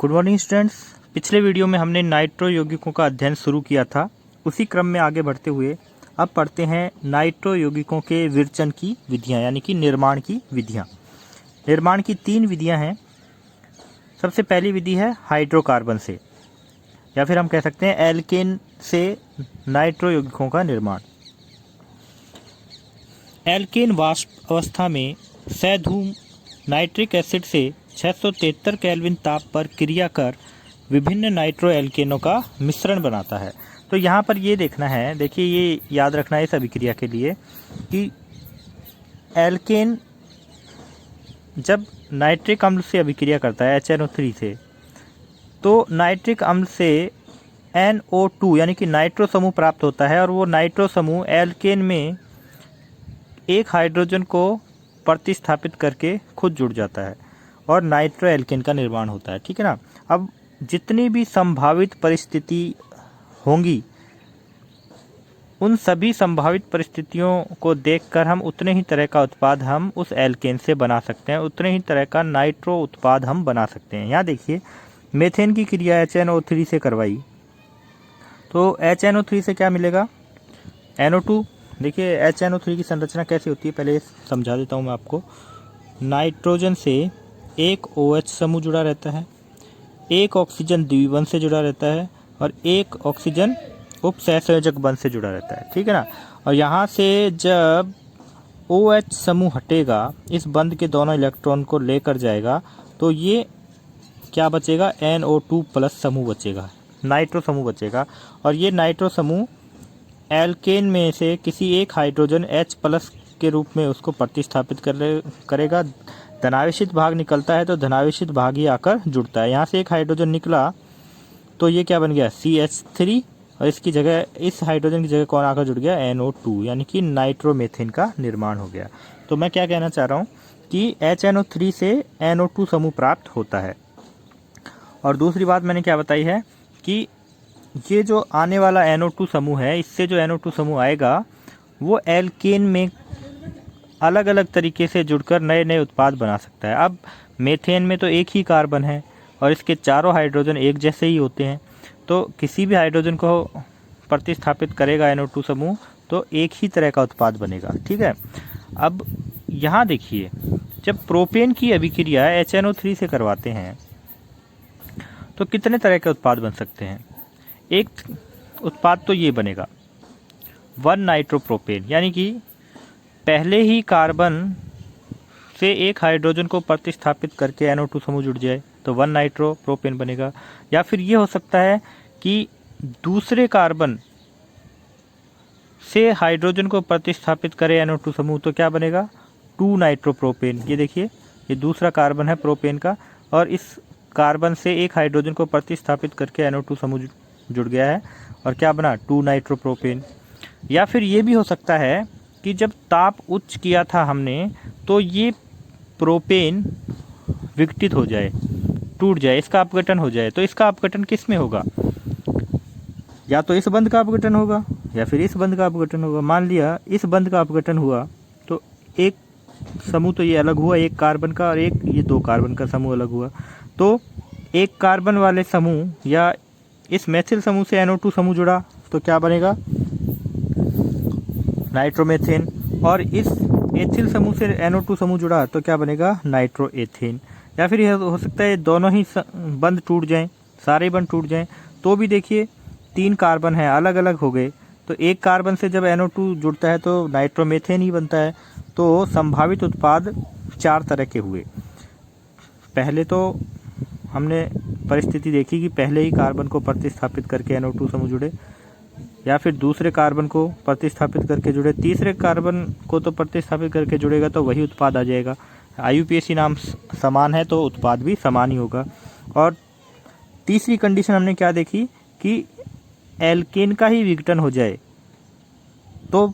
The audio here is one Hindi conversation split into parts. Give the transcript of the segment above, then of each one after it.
Good morning students. पिछले वीडियो में हमने नाइट्रो यौगिकों का अध्ययन शुरू किया था। उसी क्रम में आगे बढ़ते हुए अब पढ़ते हैं नाइट्रो यौगिकों के विरचन की विधियां, यानी कि निर्माण की विधियां। निर्माण की 3 विधियां हैं। सबसे पहली विधि है हाइड्रोकार्बन से, या फिर हम कह सकते हैं एल्केन से नाइट्रो यौगिकों का निर्माण। एल्केन वाष्प अवस्था में सैधूम नाइट्रिक एसिड से 673 केल्विन ताप पर क्रिया कर विभिन्न नाइट्रो एल्केनों का मिश्रण बनाता है। तो यहाँ पर ये देखना है, देखिए ये याद रखना है इस अभिक्रिया के लिए कि एल्केन जब नाइट्रिक अम्ल से अभिक्रिया करता है HNO3 से, तो नाइट्रिक अम्ल से NO2 यानी कि नाइट्रो समूह प्राप्त होता है, और वो नाइट्रो समूह एल्केन में एक हाइड्रोजन को प्रतिस्थापित करके खुद जुड़ जाता है और नाइट्रो एल्केन का निर्माण होता है। ठीक है ना। अब जितनी भी संभावित परिस्थिति होंगी, उन सभी संभावित परिस्थितियों को देखकर हम उतने ही तरह का उत्पाद हम उस एल्केन से बना सकते हैं, उतने ही तरह का नाइट्रो उत्पाद हम बना सकते हैं। यहाँ देखिए मेथेन की क्रिया HNO3 से करवाई, तो HNO3 से क्या मिलेगा? NO2। देखिए HNO3 की संरचना कैसी होती है, पहले समझा देता हूँ मैं आपको। नाइट्रोजन से एक OH समूह जुड़ा रहता है, एक ऑक्सीजन द्विबंध से जुड़ा रहता है, और एक ऑक्सीजन उपसहसंयोजक बंध से जुड़ा रहता है। ठीक है ना। और यहाँ से जब OH समूह हटेगा, इस बंध के दोनों इलेक्ट्रॉन को लेकर जाएगा, तो ये क्या बचेगा? NO2 प्लस समूह बचेगा, नाइट्रो समूह बचेगा। और ये नाइट्रो समूह एल्केन में से किसी एक हाइड्रोजन H प्लस के रूप में उसको प्रतिस्थापित करेगा। धनावेशित भाग निकलता है तो धनावेशित भाग ही आकर जुड़ता है। यहाँ से एक हाइड्रोजन निकला तो ये क्या बन गया? CH3, और इसकी जगह, इस हाइड्रोजन की जगह कौन आकर जुड़ गया? NO2, यानी कि नाइट्रोमेथेन का निर्माण हो गया। तो मैं क्या कहना चाह रहा हूँ कि HNO3 से NO2 समूह प्राप्त होता है। और दूसरी बात मैंने क्या बताई है कि ये जो आने वाला NO2 समूह है, इससे जो NO2 समूह आएगा वो एल्केन में अलग अलग तरीके से जुड़कर नए नए उत्पाद बना सकता है। अब मेथेन में तो एक ही कार्बन है और इसके चारों हाइड्रोजन एक जैसे ही होते हैं, तो किसी भी हाइड्रोजन को प्रतिस्थापित करेगा NO2 समूह तो एक ही तरह का उत्पाद बनेगा। ठीक है। अब यहाँ देखिए, जब प्रोपेन की अभिक्रिया HNO3 से करवाते हैं तो कितने तरह के उत्पाद बन सकते हैं? एक उत्पाद तो ये बनेगा 1 नाइट्रोप्रोपेन, यानी कि पहले ही कार्बन से एक हाइड्रोजन को प्रतिस्थापित करके NO2 समूह जुड़ जाए तो 1 नाइट्रोप्रोपेन बनेगा। या फिर ये हो सकता है कि दूसरे कार्बन से हाइड्रोजन को प्रतिस्थापित करे NO2 समूह, तो क्या बनेगा? 2 नाइट्रोप्रोपेन। ये देखिए, ये दूसरा कार्बन है प्रोपेन का, और इस कार्बन से एक हाइड्रोजन को प्रतिस्थापित करके NO2 समूह जुड़ गया है, और क्या बना? 2 नाइट्रोप्रोपेन। या फिर ये भी हो सकता है कि जब ताप उच्च किया था हमने, तो ये प्रोपेन विघटित हो जाए, टूट जाए, इसका अपघटन हो जाए। तो इसका अपघटन किस में होगा? या तो इस बंध का अपघटन होगा या फिर इस बंध का अपघटन होगा। मान लिया इस बंध का अपघटन हुआ तो एक समूह तो ये अलग हुआ, एक कार्बन का, और एक ये 2 कार्बन का समूह अलग हुआ। तो एक कार्बन वाले समूह या इस मेथिल समूह से NO2 समूह जुड़ा तो क्या बनेगा? नाइट्रोमेथेन। और इस एथिल समूह से NO2 समूह जुड़ा तो क्या बनेगा? नाइट्रोएथेन। या फिर यह हो सकता है दोनों ही बंध टूट जाएं, सारे बंध टूट जाएं, तो भी देखिए 3 कार्बन हैं, अलग अलग हो गए, तो एक कार्बन से जब NO2 जुड़ता है तो नाइट्रोमेथेन ही बनता है। तो संभावित उत्पाद 4 तरह के हुए। पहले तो हमने परिस्थिति देखी कि पहले ही कार्बन को प्रतिस्थापित करके NO2 समूह जुड़े, या फिर दूसरे कार्बन को प्रतिस्थापित करके जुड़े, तीसरे कार्बन को तो प्रतिस्थापित करके जुड़ेगा तो वही उत्पाद आ जाएगा। IUPAC नाम समान है तो उत्पाद भी समान ही होगा। और तीसरी कंडीशन हमने क्या देखी कि एल्केन का ही विघटन हो जाए तो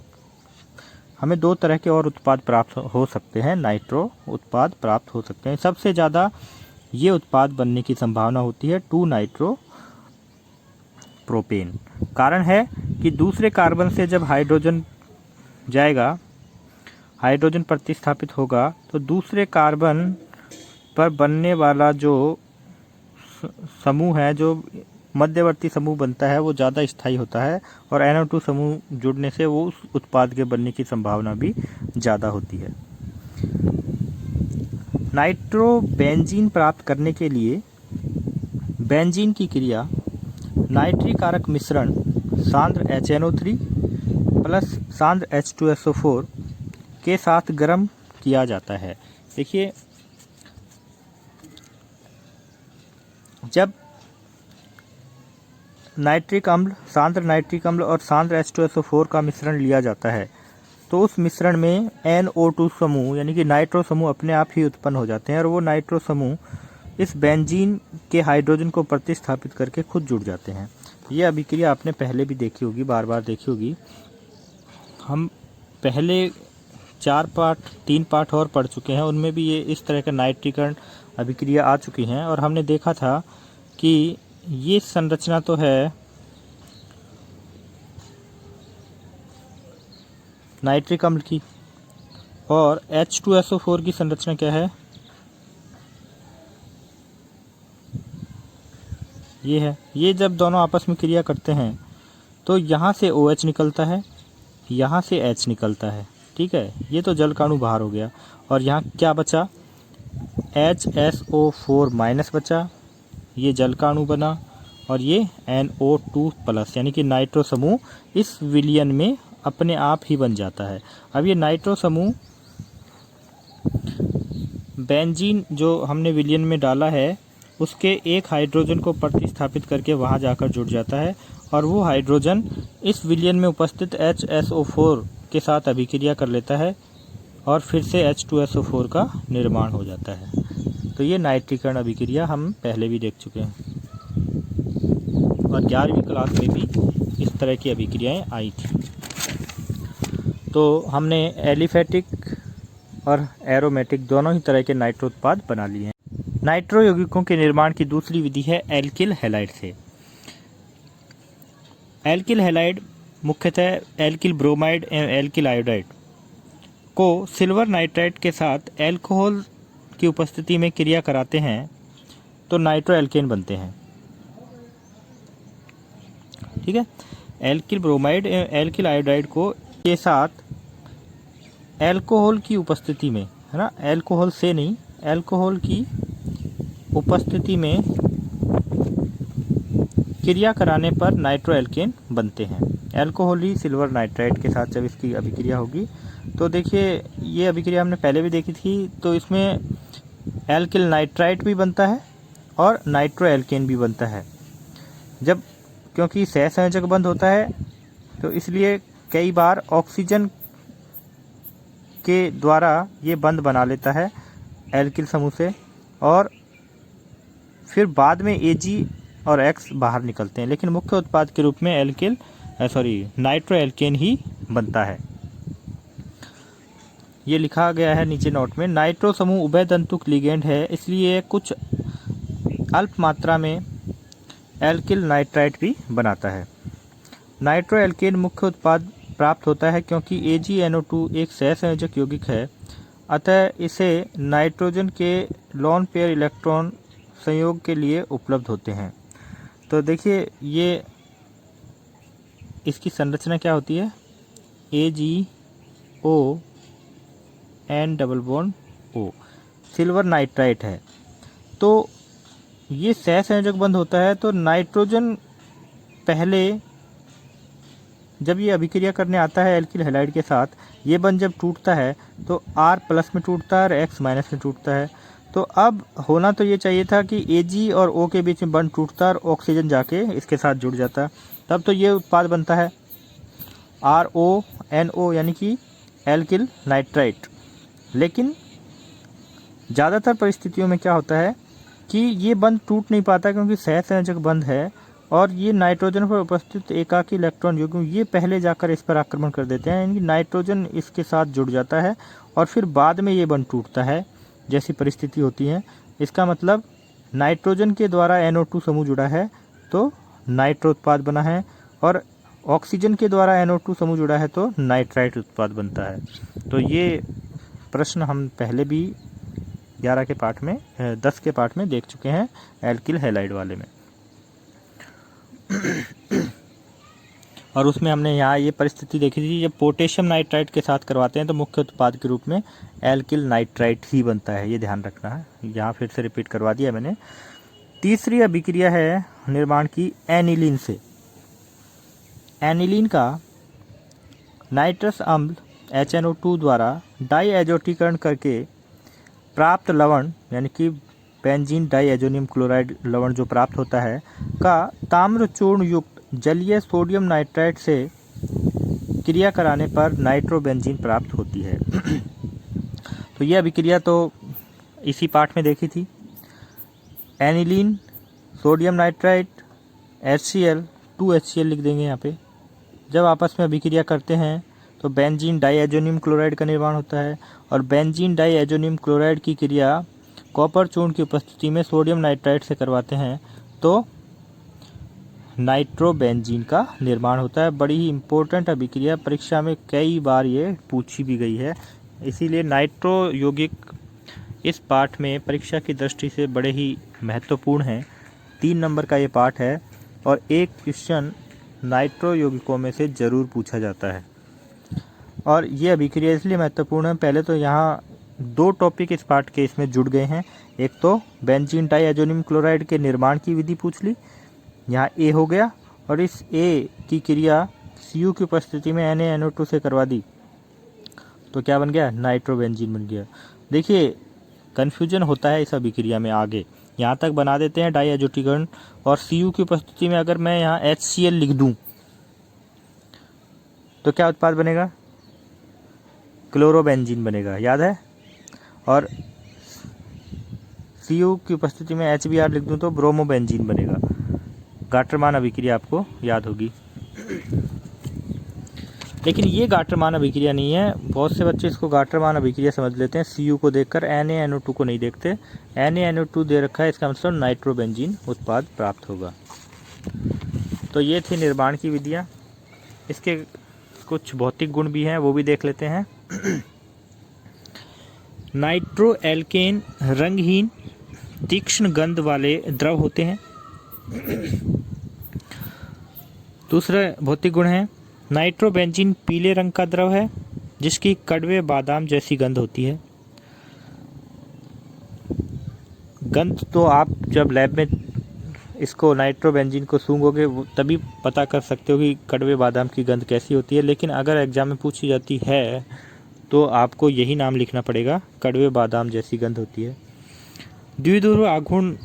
हमें 2 तरह के और उत्पाद प्राप्त हो सकते हैं, नाइट्रो उत्पाद प्राप्त हो सकते हैं। सबसे ज़्यादा ये उत्पाद बनने की संभावना होती है 2 नाइट्रो प्रोपेन। कारण है कि दूसरे कार्बन से जब हाइड्रोजन जाएगा, हाइड्रोजन प्रतिस्थापित होगा, तो दूसरे कार्बन पर बनने वाला जो समूह है, जो मध्यवर्ती समूह बनता है वो ज़्यादा स्थायी होता है, और NO2 समूह जुड़ने से वो उस उत्पाद के बनने की संभावना भी ज़्यादा होती है। नाइट्रोबेंजीन प्राप्त करने के लिए बेंजीन की क्रिया नाइट्रिक कारक मिश्रण सांद्र HNO3 प्लस सांद्र H2SO4 के साथ गर्म किया जाता है। देखिए, जब नाइट्रिक अम्ल, सांद्र नाइट्रिक अम्ल और सांद्र H2SO4 का मिश्रण लिया जाता है तो उस मिश्रण में NO2 समूह यानी कि नाइट्रो समूह अपने आप ही उत्पन्न हो जाते हैं, और वो नाइट्रो समूह इस बेंजीन के हाइड्रोजन को प्रतिस्थापित करके खुद जुड़ जाते हैं। ये अभिक्रिया आपने पहले भी देखी होगी, बार बार देखी होगी। हम पहले 3 पार्ट और पढ़ चुके हैं, उनमें भी ये इस तरह का नाइट्रीकरण अभिक्रिया आ चुकी हैं, और हमने देखा था कि ये संरचना तो है नाइट्रिक अम्ल की, और H2SO4 की संरचना क्या है, ये है। ये जब दोनों आपस में क्रिया करते हैं तो यहाँ से OH निकलता है, यहाँ से H निकलता है, ठीक है। ये तो जल का अणु बाहर हो गया, और यहाँ क्या बचा, HSO4 माइनस बचा, ये जल का अणु बना, और ये NO2 प्लस यानी कि नाइट्रो समूह इस विलयन में अपने आप ही बन जाता है। अब ये नाइट्रो समूह बेंजीन जो हमने विलयन में डाला है उसके एक हाइड्रोजन को प्रतिस्थापित करके वहाँ जाकर जुड़ जाता है, और वो हाइड्रोजन इस विलयन में उपस्थित HSO4 के साथ अभिक्रिया कर लेता है, और फिर से H2SO4 का निर्माण हो जाता है। तो ये नाइट्रीकरण अभिक्रिया हम पहले भी देख चुके हैं, और 11वीं क्लास में भी इस तरह की अभिक्रियाएं आई थी। तो हमने एलिफेटिक और एरोमेटिक दोनों ही तरह के नाइट्रो उत्पाद बना लिए हैं। नाइट्रो यौगिकों के निर्माण की दूसरी विधि है एल्किल हैलाइड से। एल्किल हैलाइड मुख्यतः एल्किल ब्रोमाइड एवं एल्किल आयोडाइड को सिल्वर नाइट्राइट के साथ एल्कोहल की उपस्थिति में क्रिया कराते हैं तो नाइट्रो एल्केन बनते हैं, ठीक है। एल्किल ब्रोमाइड एवं एल्किल आयोडाइड को के साथ एल्कोहल की उपस्थिति में, है ना, एल्कोहल से नहीं, एल्कोहल की उपस्थिति में क्रिया कराने पर नाइट्रो एल्केन बनते हैं। एल्कोहल ही सिल्वर नाइट्राइट के साथ जब इसकी अभिक्रिया होगी तो देखिए, ये अभिक्रिया हमने पहले भी देखी थी, तो इसमें एल्किल नाइट्राइट भी बनता है और नाइट्रो एल्केन भी बनता है। जब क्योंकि सहसंयोजक बंध होता है तो इसलिए कई बार ऑक्सीजन के द्वारा ये बंध बना लेता है एल्किल समूह से, और फिर बाद में Ag और X बाहर निकलते हैं, लेकिन मुख्य उत्पाद के रूप में नाइट्रो एल्केन ही बनता है। ये लिखा गया है नीचे नोट में, नाइट्रो समूह उभयतंतुक लिगेंड है, इसलिए कुछ अल्प मात्रा में एल्किल नाइट्राइट भी बनाता है। नाइट्रो एल्केन मुख्य उत्पाद प्राप्त होता है क्योंकि AgNO2 एक सहसंयोजक यौगिक है, अतः इसे नाइट्रोजन के लोन पेयर इलेक्ट्रॉन संयोग के लिए उपलब्ध होते हैं। तो देखिए, ये इसकी संरचना क्या होती है, AgO N double bond O, silver nitrite है। तो ये सहसंयोजक बंध होता है, तो नाइट्रोजन पहले जब ये अभिक्रिया करने आता है एल्किल हैलाइड के साथ, ये बंध जब टूटता है तो R प्लस में टूटता है और X माइनस में टूटता है। तो अब होना तो ये चाहिए था कि Ag और O के बीच में बंध टूटता और ऑक्सीजन जाके इसके साथ जुड़ जाता, तब तो ये उत्पाद बनता है RONO यानी कि एल्किल नाइट्राइट। लेकिन ज़्यादातर परिस्थितियों में क्या होता है कि ये बंध टूट नहीं पाता क्योंकि सहसंयोजक बंध है, और ये नाइट्रोजन पर उपस्थित एकाकी इलेक्ट्रॉन युग्म ये पहले जाकर इस पर आक्रमण कर देते हैं, यानी नाइट्रोजन इसके साथ जुड़ जाता है और फिर बाद में ये बंध टूटता है, जैसी परिस्थिति होती है। इसका मतलब नाइट्रोजन के द्वारा NO2 समूह जुड़ा है तो नाइट्रो उत्पाद बना है, और ऑक्सीजन के द्वारा NO2 समूह जुड़ा है तो नाइट्राइट उत्पाद बनता है। तो ये प्रश्न हम पहले भी 11 के पार्ट में 10 के पार्ट में देख चुके हैं एल्किल हैलाइड वाले में। और उसमें हमने यहाँ ये परिस्थिति देखी थी, जब पोटेशियम नाइट्राइट के साथ करवाते हैं तो मुख्य उत्पाद के रूप में एल्किल नाइट्राइट ही बनता है, ये ध्यान रखना है। यहाँ फिर से रिपीट करवा दिया मैंने। तीसरी अभिक्रिया है निर्माण की एनिलीन से। एनिलीन का नाइट्रस अम्ल HNO2 द्वारा डाईएजोटीकरण करके प्राप्त लवण यानी कि बेंजीन डाईएजोनियम क्लोराइड लवण जो प्राप्त होता है का ताम्र चूर्ण युक्त जलीय सोडियम नाइट्राइट से क्रिया कराने पर नाइट्रोबेंजीन प्राप्त होती है। तो यह अभिक्रिया तो इसी पाठ में देखी थी। Aniline, sodium nitrite, HCl, 2HCl लिख देंगे यहाँ पे। जब आपस में अभिक्रिया करते हैं तो बेंजीन डाईएजोनियम क्लोराइड का निर्माण होता है, और बेंजीन डाईएजोनियम क्लोराइड की क्रिया कॉपर चूर्ण की उपस्थिति में सोडियम नाइट्राइट से करवाते हैं तो नाइट्रोबेंजीन का निर्माण होता है। बड़ी ही इम्पोर्टेंट अभिक्रिया, परीक्षा में कई बार ये पूछी भी गई है, इसीलिए नाइट्रो यौगिक इस पाठ में परीक्षा की दृष्टि से बड़े ही महत्वपूर्ण हैं। 3 नंबर का ये पाठ है और एक क्वेश्चन नाइट्रो यौगिकों में से ज़रूर पूछा जाता है। और ये अभिक्रिया इसलिए महत्वपूर्ण है, पहले तो यहाँ 2 टॉपिक इस पाठ के इसमें जुड़ गए हैं। एक तो बेंजीन डाईएजोनियम क्लोराइड के निर्माण की विधि पूछ ली, यहाँ ए हो गया, और इस ए की क्रिया Cu की उपस्थिति में NaNO2 से करवा दी तो क्या बन गया, नाइट्रोबेंजीन बन गया। देखिए कन्फ्यूजन होता है इस अभिक्रिया में आगे, यहाँ तक बना देते हैं डाईएजोटीकरण, और Cu की उपस्थिति में अगर मैं यहाँ HCl लिख दूँ तो क्या उत्पाद बनेगा, क्लोरोबेंजीन बनेगा, याद है। और Cu की उपस्थिति में HBr लिख दूँ तो ब्रोमोबेंजीन बनेगा। गाटरमान अभिक्रिया आपको याद होगी। लेकिन ये गाटरमान अभिक्रिया नहीं है, बहुत से बच्चे इसको गाटरमान अभिक्रिया समझ लेते हैं, Cu को देखकर NaNO2 को नहीं देखते। NaNO2 दे रखा है, इसका मतलब नाइट्रोबेंजीन उत्पाद प्राप्त होगा। तो ये थी निर्माण की विधियाँ। इसके कुछ भौतिक गुण भी हैं, वो भी देख लेते हैं। नाइट्रो एल्केन रंगहीन तीक्ष्ण गंध वाले द्रव होते हैं। दूसरा भौतिक गुण है नाइट्रोबेंजीन पीले रंग का द्रव है जिसकी कड़वे बादाम जैसी गंध होती है। गंध तो आप जब लैब में इसको नाइट्रोबेंजीन को सूंघोगे तभी पता कर सकते हो कि कड़वे बादाम की गंध कैसी होती है, लेकिन अगर एग्जाम में पूछी जाती है तो आपको यही नाम लिखना पड़ेगा, कड़वे बादाम जैसी गंध होती है। द्विध्रुव आघूर्ण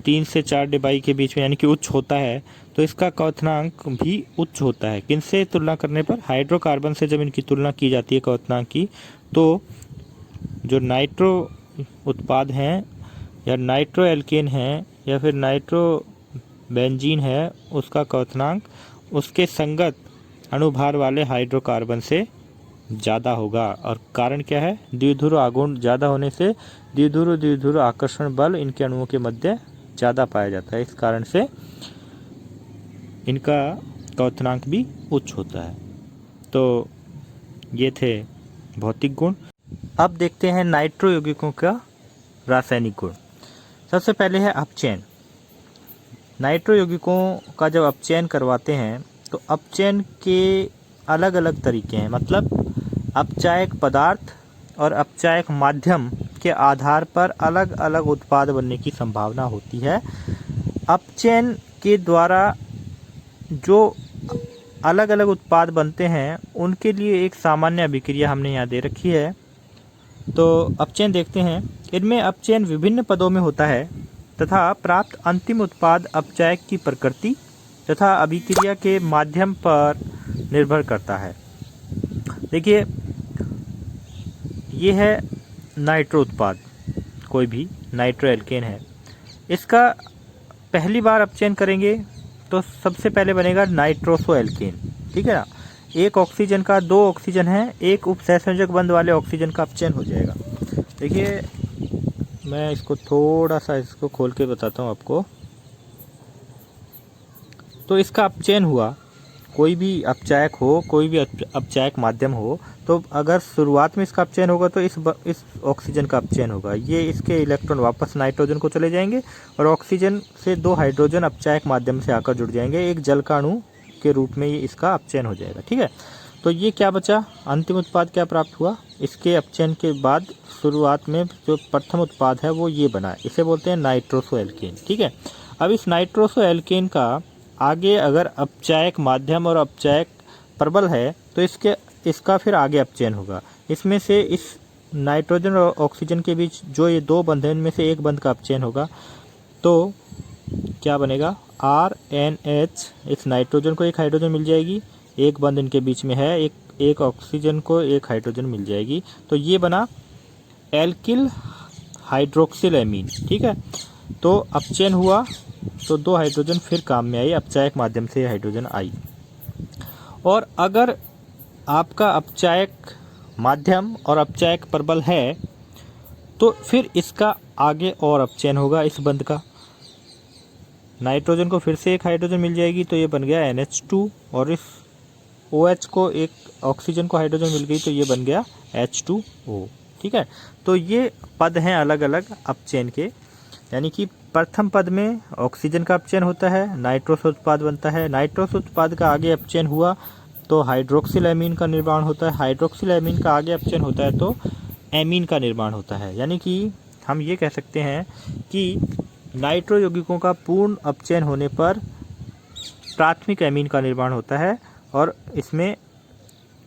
3 से 4 डिबाई के बीच में यानी कि उच्च होता है, तो इसका क्वथनांक भी उच्च होता है। किनसे तुलना करने पर, हाइड्रोकार्बन से जब इनकी तुलना की जाती है क्वथनांक की, तो जो नाइट्रो उत्पाद हैं या नाइट्रो एल्केन हैं या फिर नाइट्रो बेंजीन है, उसका क्वथनांक उसके संगत अणुभार वाले हाइड्रोकार्बन से ज़्यादा होगा। और कारण क्या है, द्विध्रुव आघूर्ण ज़्यादा होने से द्विध्रुव आकर्षण बल इनके अणुओं के मध्य ज़्यादा पाया जाता है, इस कारण से इनका क्वथनांक भी उच्च होता है। तो ये थे भौतिक गुण। अब देखते हैं नाइट्रो यौगिकों का रासायनिक गुण। सबसे पहले है अपचयन। नाइट्रो यौगिकों का जब अपचयन करवाते हैं तो अपचयन के अलग अलग तरीके हैं, मतलब अपचायक पदार्थ और अपचायक माध्यम के आधार पर अलग अलग उत्पाद बनने की संभावना होती है। अपचयन के द्वारा जो अलग अलग उत्पाद बनते हैं उनके लिए एक सामान्य अभिक्रिया हमने यहाँ दे रखी है। तो अपचयन देखते हैं। इनमें अपचयन विभिन्न पदों में होता है तथा प्राप्त अंतिम उत्पाद अपचायक की प्रकृति तथा अभिक्रिया के माध्यम पर निर्भर करता है। देखिए ये है नाइट्रो उत्पाद, कोई भी नाइट्रो एल्केन है, इसका पहली बार अपचयन करेंगे तो सबसे पहले बनेगा नाइट्रोसो एल्केन, ठीक है ना। एक ऑक्सीजन का 2 ऑक्सीजन है, एक उपसहसंयोजक बंध वाले ऑक्सीजन का अपचयन हो जाएगा। देखिए मैं इसको थोड़ा सा इसको खोल के बताता हूँ आपको। तो इसका अपचयन हुआ कोई भी अपचायक हो, कोई भी अपचायक माध्यम हो, तो अगर शुरुआत में इसका अपचयन होगा तो इस ऑक्सीजन का अपचयन होगा। ये इसके इलेक्ट्रॉन वापस नाइट्रोजन को चले जाएंगे और ऑक्सीजन से 2 हाइड्रोजन अपचायक माध्यम से आकर जुड़ जाएंगे, एक जल का अणु के रूप में ये इसका अपचयन हो जाएगा। ठीक है, तो ये क्या बचा, अंतिम उत्पाद क्या प्राप्त हुआ। इसके अपचयन के बाद शुरुआत में जो प्रथम उत्पाद है वो ये बना है, इसे बोलते हैं नाइट्रोसो एल्केन। ठीक है, अब इस नाइट्रोसो एल्केन का आगे अगर अपचायक माध्यम और अपचायक प्रबल है तो इसका फिर आगे अपचयन होगा। इसमें से इस नाइट्रोजन और ऑक्सीजन के बीच जो ये 2 बंध हैं, इनमें से एक बंध का अपचयन होगा तो क्या बनेगा, RNH। इस नाइट्रोजन को एक हाइड्रोजन मिल जाएगी, एक बंध इनके बीच में है, एक ऑक्सीजन को एक हाइड्रोजन मिल जाएगी, तो ये बना एल्किल हाइड्रोक्सिल एमीन। ठीक है, तो अपचयन हुआ तो 2 हाइड्रोजन फिर काम में आई, अपचायक माध्यम से हाइड्रोजन आई। और अगर आपका अपचायक माध्यम और अपचायक प्रबल है तो फिर इसका आगे और अपचयन होगा इस बंध का। नाइट्रोजन को फिर से एक हाइड्रोजन मिल जाएगी तो ये बन गया NH2, और इस OH को एक ऑक्सीजन को हाइड्रोजन मिल गई तो ये बन गया H2O। ठीक है, तो ये पद हैं अलग अलग अपचयन के, यानी कि प्रथम पद में ऑक्सीजन का अपचयन होता है, नाइट्रोस उत्पाद बनता है, नाइट्रोस उत्पाद का आगे अपचयन हुआ तो हाइड्रोक्सिल एमीन का निर्माण होता है, हाइड्रोक्सिल एमीन का आगे अपचयन होता है तो एमीन का निर्माण होता है। यानी कि हम ये कह सकते हैं कि नाइट्रो यौगिकों का पूर्ण अपचयन होने पर प्राथमिक एमीन का निर्माण होता है और इसमें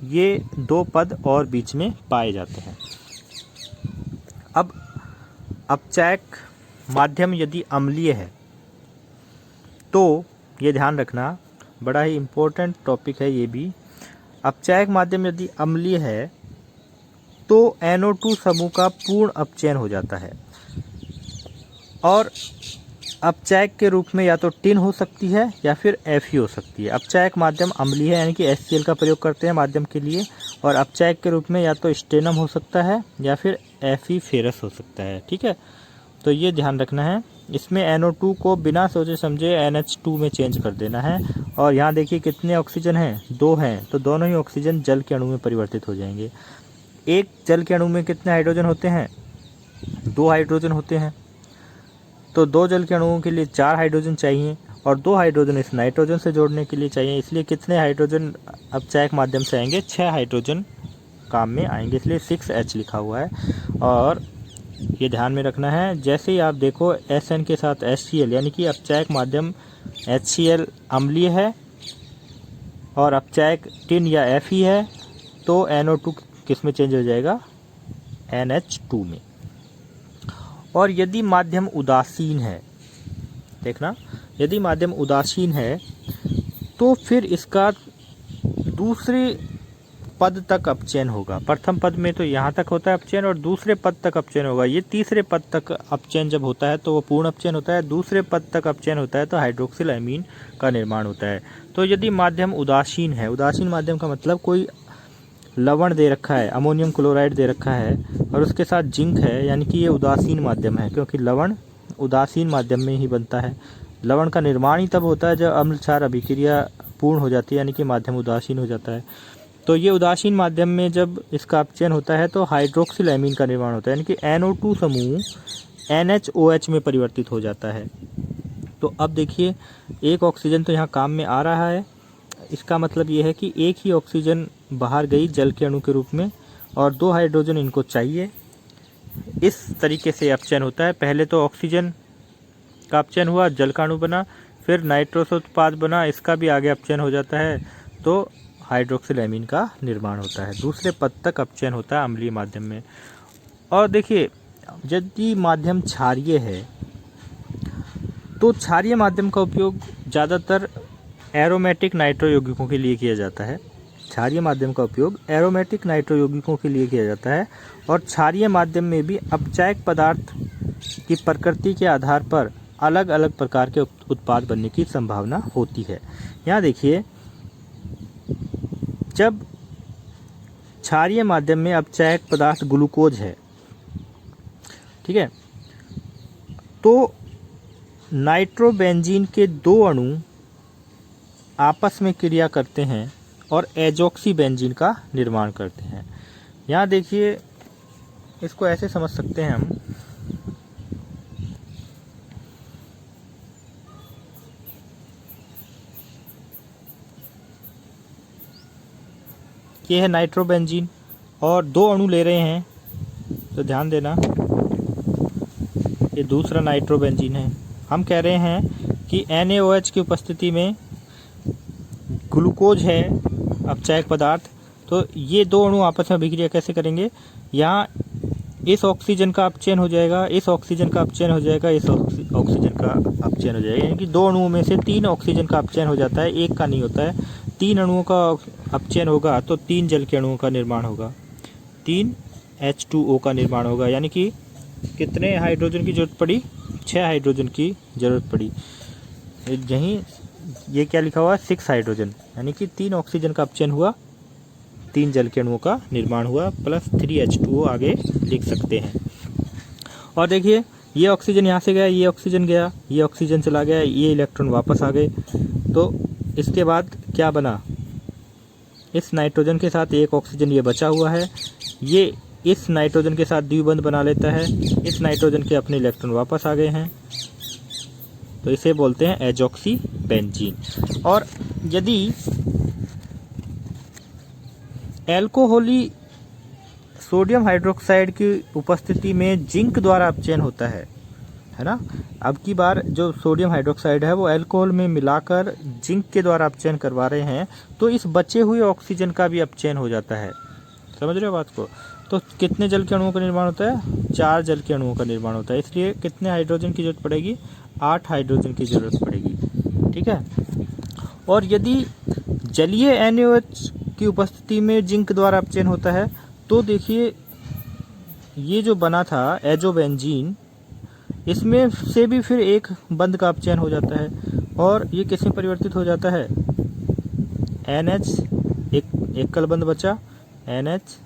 ये 2 पद और बीच में पाए जाते हैं। अब अपचायक माध्यम यदि अम्लीय है तो ये ध्यान रखना, बड़ा ही इम्पोर्टेंट टॉपिक है ये भी। अपचायक माध्यम यदि अम्लीय है तो NO2 समूह का पूर्ण अपचयन हो जाता है और अपचायक के रूप में या तो टिन हो सकती है या फिर Fe हो सकती है। अपचायक माध्यम अम्लीय है यानी कि HCl का प्रयोग करते हैं माध्यम के लिए, और अपचायक के रूप में या तो स्टेनम हो सकता है या फिर Fe फेरस हो सकता है। ठीक है, तो ये ध्यान रखना है। इसमें NO2 को बिना सोचे समझे NH2 में चेंज कर देना है। और यहाँ देखिए कितने ऑक्सीजन हैं, 2 हैं, तो दोनों ही ऑक्सीजन जल के अणु में परिवर्तित हो जाएंगे। एक जल के अणु में कितने हाइड्रोजन होते हैं, 2 हाइड्रोजन होते हैं, तो 2 जल के अणुओं के लिए 4 हाइड्रोजन चाहिए और 2 हाइड्रोजन इस नाइट्रोजन से जोड़ने के लिए चाहिए। इसलिए कितने हाइड्रोजन अपचायक माध्यम से आएंगे, 6 हाइड्रोजन काम में आएंगे, इसलिए 6H लिखा हुआ है। और ये ध्यान में रखना है, जैसे ही आप देखो SN के साथ HCl यानी कि अपचायक माध्यम HCl अम्लीय है और अपचायक टिन या Fe है तो NO2 किस में चेंज हो जाएगा, NH2 में। और यदि माध्यम उदासीन है, देखना, यदि माध्यम उदासीन है तो फिर इसका दूसरे पद तक अपचयन होगा। प्रथम पद में तो यहाँ तक होता है अपचयन और दूसरे पद तक अपचयन होगा। ये तीसरे पद तक अपचयन जब होता है तो वो पूर्ण अपचयन होता है, दूसरे पद तक अपचयन होता है तो हाइड्रोक्सिल एमीन का निर्माण होता है। तो यदि माध्यम उदासीन है, उदासीन माध्यम का मतलब कोई लवण दे रखा है, अमोनियम क्लोराइड दे रखा है और उसके साथ जिंक है, यानी कि ये उदासीन माध्यम है, क्योंकि लवण उदासीन माध्यम में ही बनता है। लवण का निर्माण ही तब होता है जब अम्ल क्षार अभिक्रिया पूर्ण हो जाती है, यानी कि माध्यम उदासीन हो जाता है। तो ये उदासीन माध्यम में जब इसका अपचयन होता है तो हाइड्रोक्सिल एमीन का निर्माण होता है, यानी कि NO2 समूह NHOH में परिवर्तित हो जाता है। तो अब देखिए, एक ऑक्सीजन तो यहाँ काम में आ रहा है, इसका मतलब ये है कि एक ही ऑक्सीजन बाहर गई जल के अणु के रूप में और 2 हाइड्रोजन इनको चाहिए। इस तरीके से अपचयन होता है। पहले तो ऑक्सीजन का अपचयन हुआ, जल का अणु बना, फिर नाइट्रोस उत्पाद बना, इसका भी आगे अपचयन हो जाता है तो हाइड्रोक्सिल एमीन का निर्माण होता है। दूसरे पद तक अपचयन होता है अम्लीय माध्यम में। और देखिए, यदि माध्यम क्षारीय है तो क्षारीय माध्यम का उपयोग ज़्यादातर एरोमेटिक नाइट्रो यौगिकों के लिए किया जाता है। क्षारीय माध्यम का उपयोग एरोमेटिक नाइट्रो यौगिकों के लिए किया जाता है और क्षारीय माध्यम में भी अपचायक पदार्थ की प्रकृति के आधार पर अलग अलग प्रकार के उत्पाद बनने की संभावना होती है। यहाँ देखिए, जब क्षारीय माध्यम में अपचायक पदार्थ ग्लूकोज है, ठीक है, तो नाइट्रोबेंजीन के 2 अणु आपस में क्रिया करते हैं और एजॉक्सी बेंजीन का निर्माण करते हैं। यहाँ देखिए, इसको ऐसे समझ सकते हैं हम, ये है नाइट्रोबेंजीन और 2 अणु ले रहे हैं, तो ध्यान देना ये दूसरा नाइट्रोबेंजीन है। हम कह रहे हैं कि NaOH की उपस्थिति में ग्लूकोज है अपचायक पदार्थ, तो ये 2 अणु आपस में अभिक्रिया कैसे करेंगे, यहाँ इस ऑक्सीजन का अपचयन हो जाएगा, इस ऑक्सीजन का अपचयन हो जाएगा, इस ऑक्सीजन का अपचयन हो जाएगा, यानी कि 2 अणुओं में से 3 ऑक्सीजन का अपचयन हो जाता है, एक का नहीं होता है। 3 अणुओं का अपचयन होगा तो 3 जल के अणुओं का निर्माण होगा, 3 H2O का निर्माण होगा, यानी कि कितने हाइड्रोजन की जरूरत पड़ी, 6 हाइड्रोजन की जरूरत पड़ी। यहीं ये क्या लिखा हुआ है, 6 हाइड्रोजन, यानी कि 3 ऑक्सीजन का अपचयन हुआ, 3 जल के अणुओं का निर्माण हुआ, प्लस 3 H2O आगे लिख सकते हैं। और देखिए, ये ऑक्सीजन यहाँ से गया, ये ऑक्सीजन गया, ये ऑक्सीजन चला गया, ये इलेक्ट्रॉन वापस आ गए, तो इसके बाद क्या बना, इस नाइट्रोजन के साथ एक ऑक्सीजन ये बचा हुआ है, ये इस नाइट्रोजन के साथ द्विबंध बना लेता है, इस नाइट्रोजन के अपने इलेक्ट्रॉन वापस आ गए हैं, तो इसे बोलते हैं एजॉक्सी बेंजीन। और यदि एल्कोहली सोडियम हाइड्रोक्साइड की उपस्थिति में जिंक द्वारा अपचयन होता है ना, अब की बार जो सोडियम हाइड्रोक्साइड है वो अल्कोहल में मिलाकर जिंक के द्वारा अपचयन करवा रहे हैं, तो इस बचे हुए ऑक्सीजन का भी अपचयन हो जाता है। समझ रहे हो बात को? तो कितने जल के अणुओं का निर्माण होता है, 4 जल के अणुओं का निर्माण होता है, इसलिए कितने हाइड्रोजन की जरूरत पड़ेगी, 8 हाइड्रोजन की जरूरत पड़ेगी। ठीक है। और यदि जलीय NaOH की उपस्थिति में जिंक द्वारा अपचयन होता है, तो देखिए ये जो बना था एजोबेंजीन, इसमें से भी फिर एक बंध का अपचयन हो जाता है और ये किसमें परिवर्तित हो जाता है, NH, एक कल बंध बचा, NH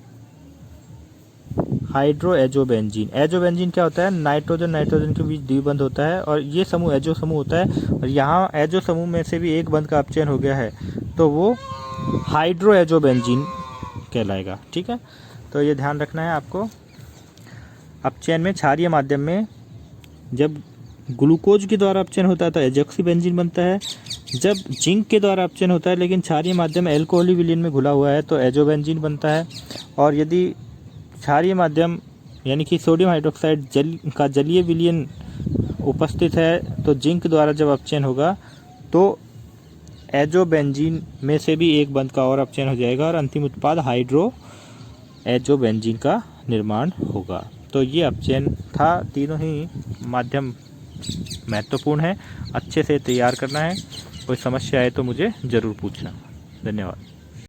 हाइड्रो एजोबेंजीन। एजोबेंजीन क्या होता है, नाइट्रोजन नाइट्रोजन के बीच द्विबंध होता है और ये समूह एजो समूह होता है, और यहाँ एजो समूह में से भी एक बंध का अपचयन हो गया है, तो वो हाइड्रो एजोबेंजीन कहलाएगा। ठीक है, तो ये ध्यान रखना है आपको। अपचयन में क्षारीय माध्यम में जब ग्लूकोज के द्वारा अपचयन होता है तो एजॉक्सी बेंजीन बनता है, जब जिंक के द्वारा अपचयन होता है लेकिन क्षारीय माध्यम एल्कोहली विलयन में घुला हुआ है तो एजोबेंजीन बनता है। और यदि क्षारीय माध्यम यानी कि सोडियम हाइड्रोक्साइड का जलीय विलयन उपस्थित है तो जिंक द्वारा जब अपचयन होगा तो एजोबेंजीन में से भी एक बंध का और अपचयन हो जाएगा और अंतिम उत्पाद हाइड्रो एजोबेंजीन का निर्माण होगा। तो ये अपचयन था, तीनों ही माध्यम महत्वपूर्ण है, अच्छे से तैयार करना है। कोई समस्या है तो मुझे ज़रूर पूछना। धन्यवाद।